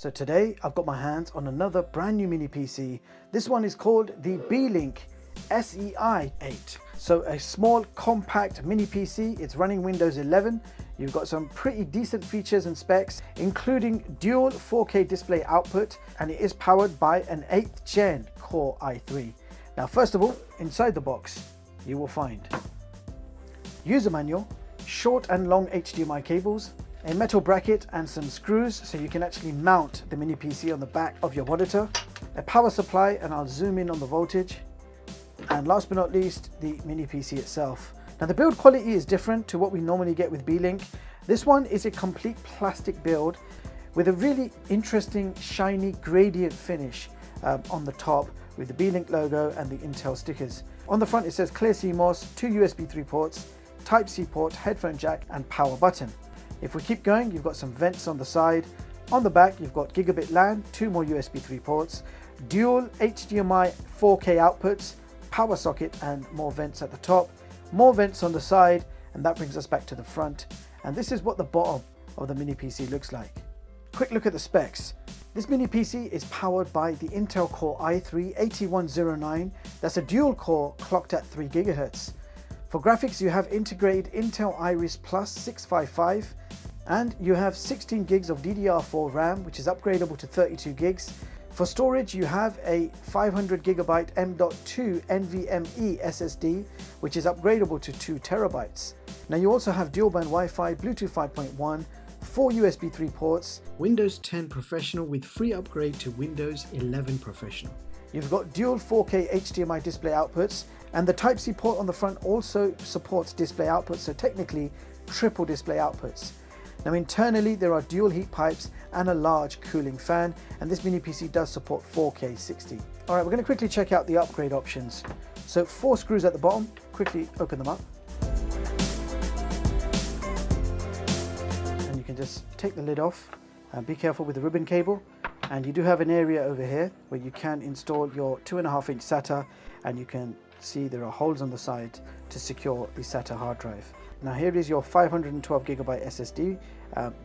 So today I've got my hands on another brand new mini PC. This one is called the Beelink SEi 8. So a small compact mini PC. It's running Windows 11. You've got some pretty decent features and specs, including dual 4K display output, and it is powered by an 8th gen Core i3. Now first of all, inside the box you will find user manual, short and long HDMI cables, a metal bracket and some screws so you can actually mount the mini PC on the back of your monitor, a power supply, and I'll zoom in on the voltage, and last but not least, the mini PC itself. Now the build quality is different to what we normally get with Beelink. This one is a complete plastic build with a really interesting shiny gradient finish on the top with the Beelink logo and the Intel stickers. On the front it says clear CMOS, 2 USB 3 ports, Type-C port, headphone jack and power button. If we keep going, you've got some vents on the side. On the back you've got gigabit LAN, 2 more USB 3 ports, dual HDMI 4K outputs, power socket and more vents at the top, more vents on the side, and that brings us back to the front. And this is what the bottom of the mini PC looks like. Quick look at the specs. This mini PC is powered by the Intel Core i3-8109. That's a dual core clocked at 3 GHz. For graphics you have integrated Intel Iris Plus 655, and you have 16 gigs of DDR4 RAM, which is upgradable to 32 gigs. For storage you have a 500 GB M.2 NVMe SSD, which is upgradable to 2 TB. Now you also have dual band Wi-Fi, Bluetooth 5.1, 4 USB 3 ports, Windows 10 Professional with free upgrade to Windows 11 Professional. You've got dual 4K HDMI display outputs, and the Type-C port on the front also supports display outputs, so technically triple display outputs. Now internally there are dual heat pipes and a large cooling fan, and this mini PC does support 4K 60. Alright, we're going to quickly check out the upgrade options. So 4 screws at the bottom, quickly open them up. And you can just take the lid off and be careful with the ribbon cable. And you do have an area over here where you can install your 2.5-inch SATA, and you can see there are holes on the side to secure the SATA hard drive. Now here is your 512 GB SSD,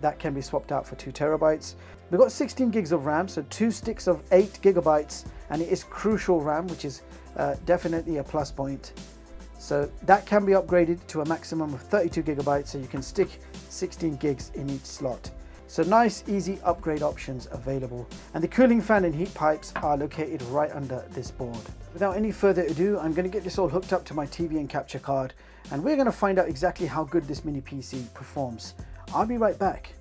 that can be swapped out for 2 TB. We've got 16 gigs of RAM, so 2 sticks of 8 GB, and it is crucial RAM, which is definitely a plus point. So that can be upgraded to a maximum of 32 GB, so you can stick 16 gigs in each slot. So nice, easy upgrade options available. And the cooling fan and heat pipes are located right under this board. Without any further ado, I'm going to get this all hooked up to my TV and capture card, and we're going to find out exactly how good this mini PC performs. I'll be right back.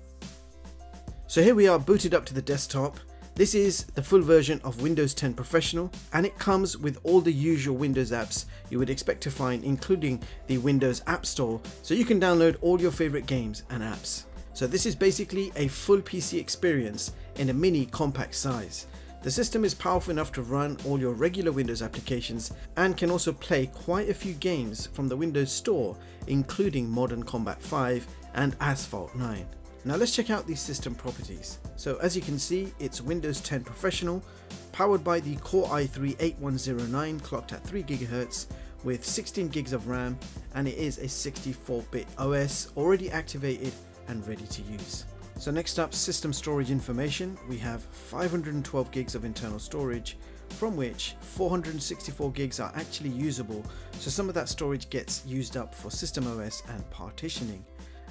So here we are booted up to the desktop. This is the full version of Windows 10 Professional, and it comes with all the usual Windows apps you would expect to find, including the Windows App Store, so you can download all your favorite games and apps. So this is basically a full PC experience in a mini compact size. The system is powerful enough to run all your regular Windows applications and can also play quite a few games from the Windows Store, including Modern Combat 5 and Asphalt 9. Now let's check out these system properties. So as you can see, it's Windows 10 Professional, powered by the Core i3-8109 clocked at 3 GHz with 16 gigs of RAM, and it is a 64-bit OS already activated and ready to use. So next up, system storage information. We have 512 gigs of internal storage, from which 464 gigs are actually usable, so some of that storage gets used up for system OS and partitioning.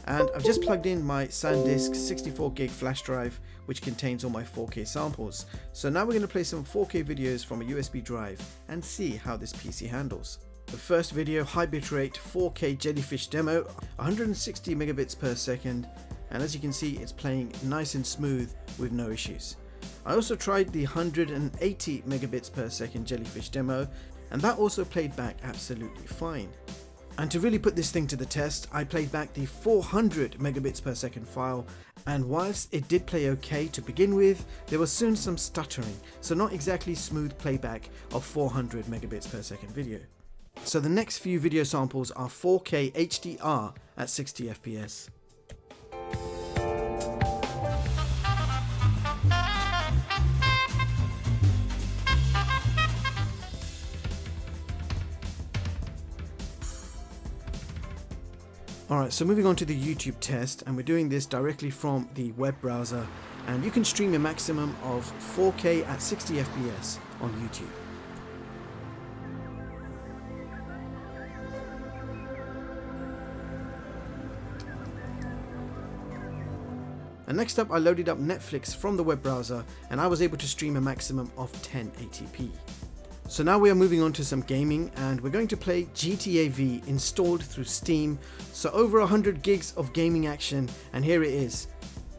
And I've just plugged in my SanDisk 64 gig flash drive, which contains all my 4K samples. So now we're going to play some 4K videos from a USB drive and see how this PC handles. The first video, high bitrate 4K Jellyfish demo, 160 megabits per second, and as you can see it's playing nice and smooth with no issues. I also tried the 180 megabits per second Jellyfish demo, and that also played back absolutely fine. And to really put this thing to the test, I played back the 400 megabits per second file, and whilst it did play okay to begin with, there was soon some stuttering, so not exactly smooth playback of 400 megabits per second video. So the next few video samples are 4K HDR at 60 FPS. Alright, so moving on to the YouTube test, and we're doing this directly from the web browser. and you can stream a maximum of 4K at 60 FPS on YouTube. And next up, I loaded up Netflix from the web browser and I was able to stream a maximum of 1080p. So now we are moving on to some gaming, and we're going to play GTA V installed through Steam. So over 100 gigs of gaming action, and here it is.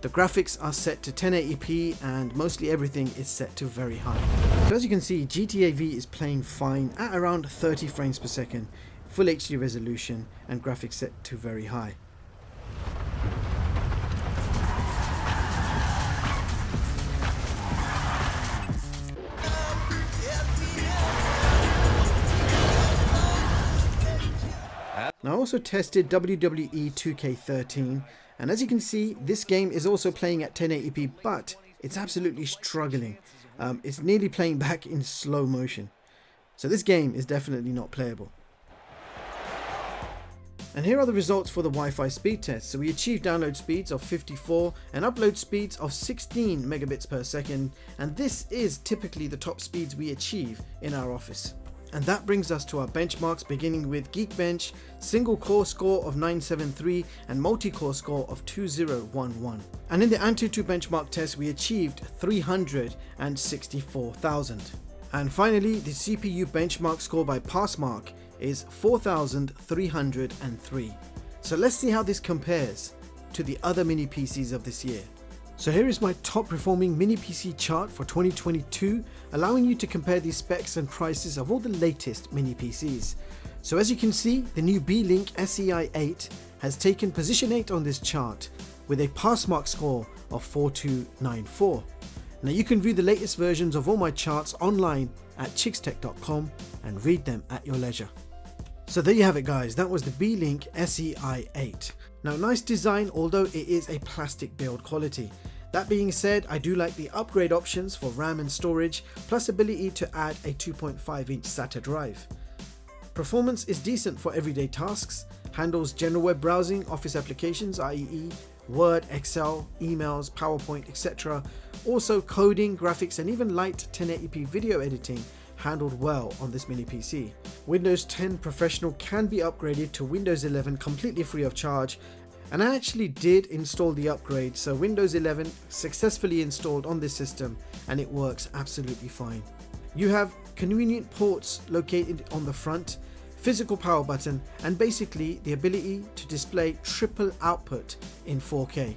The graphics are set to 1080p and mostly everything is set to very high. So as you can see, GTA V is playing fine at around 30 frames per second, full HD resolution and graphics set to very high. I also tested WWE 2K13, and as you can see, this game is also playing at 1080p, but it's absolutely struggling. It's nearly playing back in slow motion. So this game is definitely not playable. And here are the results for the Wi-Fi speed test. So we achieved download speeds of 54 and upload speeds of 16 megabits per second, and this is typically the top speeds we achieve in our office. And that brings us to our benchmarks, beginning with Geekbench, single core score of 973 and multi-core score of 2011. And in the Antutu benchmark test, we achieved 364,000. And finally, the CPU benchmark score by Passmark is 4,303. So let's see how this compares to the other mini PCs of this year. So here is my top performing mini PC chart for 2022, allowing you to compare the specs and prices of all the latest mini PCs. So as you can see, the new Beelink SEi 8 has taken position 8 on this chart with a Passmark score of 4294. Now you can view the latest versions of all my charts online at chigztech.com and read them at your leisure. So there you have it guys, that was the Beelink SEi 8. Now nice design, although it is a plastic build quality. That being said, I do like the upgrade options for RAM and storage, plus ability to add a 2.5-inch SATA drive. Performance is decent for everyday tasks, handles general web browsing, office applications i.e. Word, Excel, emails, PowerPoint, etc. Also coding, graphics and even light 1080p video editing handled well on this mini PC. Windows 10 Professional can be upgraded to Windows 11 completely free of charge, and I actually did install the upgrade, so Windows 11 successfully installed on this system and it works absolutely fine. You have convenient ports located on the front, physical power button and basically the ability to display triple output in 4K.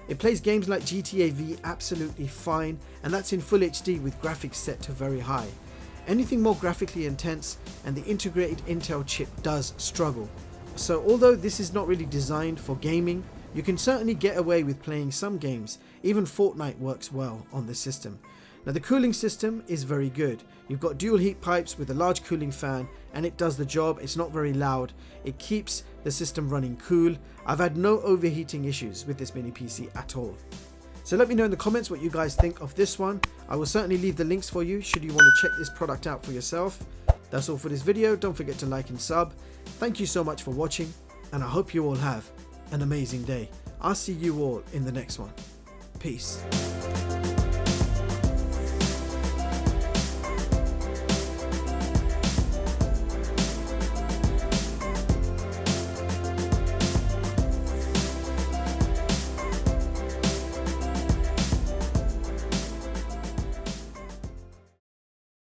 It plays games like GTA V absolutely fine, and that's in full HD with graphics set to very high. Anything more graphically intense and the integrated Intel chip does struggle. So although this is not really designed for gaming, you can certainly get away with playing some games. Even Fortnite works well on this system. Now the cooling system is very good. You've got dual heat pipes with a large cooling fan and it does the job. It's not very loud. It keeps the system running cool. I've had no overheating issues with this mini PC at all. So let me know in the comments what you guys think of this one. I will certainly leave the links for you should you want to check this product out for yourself. That's all for this video. Don't forget to like and sub. Thank you so much for watching, and I hope you all have an amazing day. I'll see you all in the next one. Peace.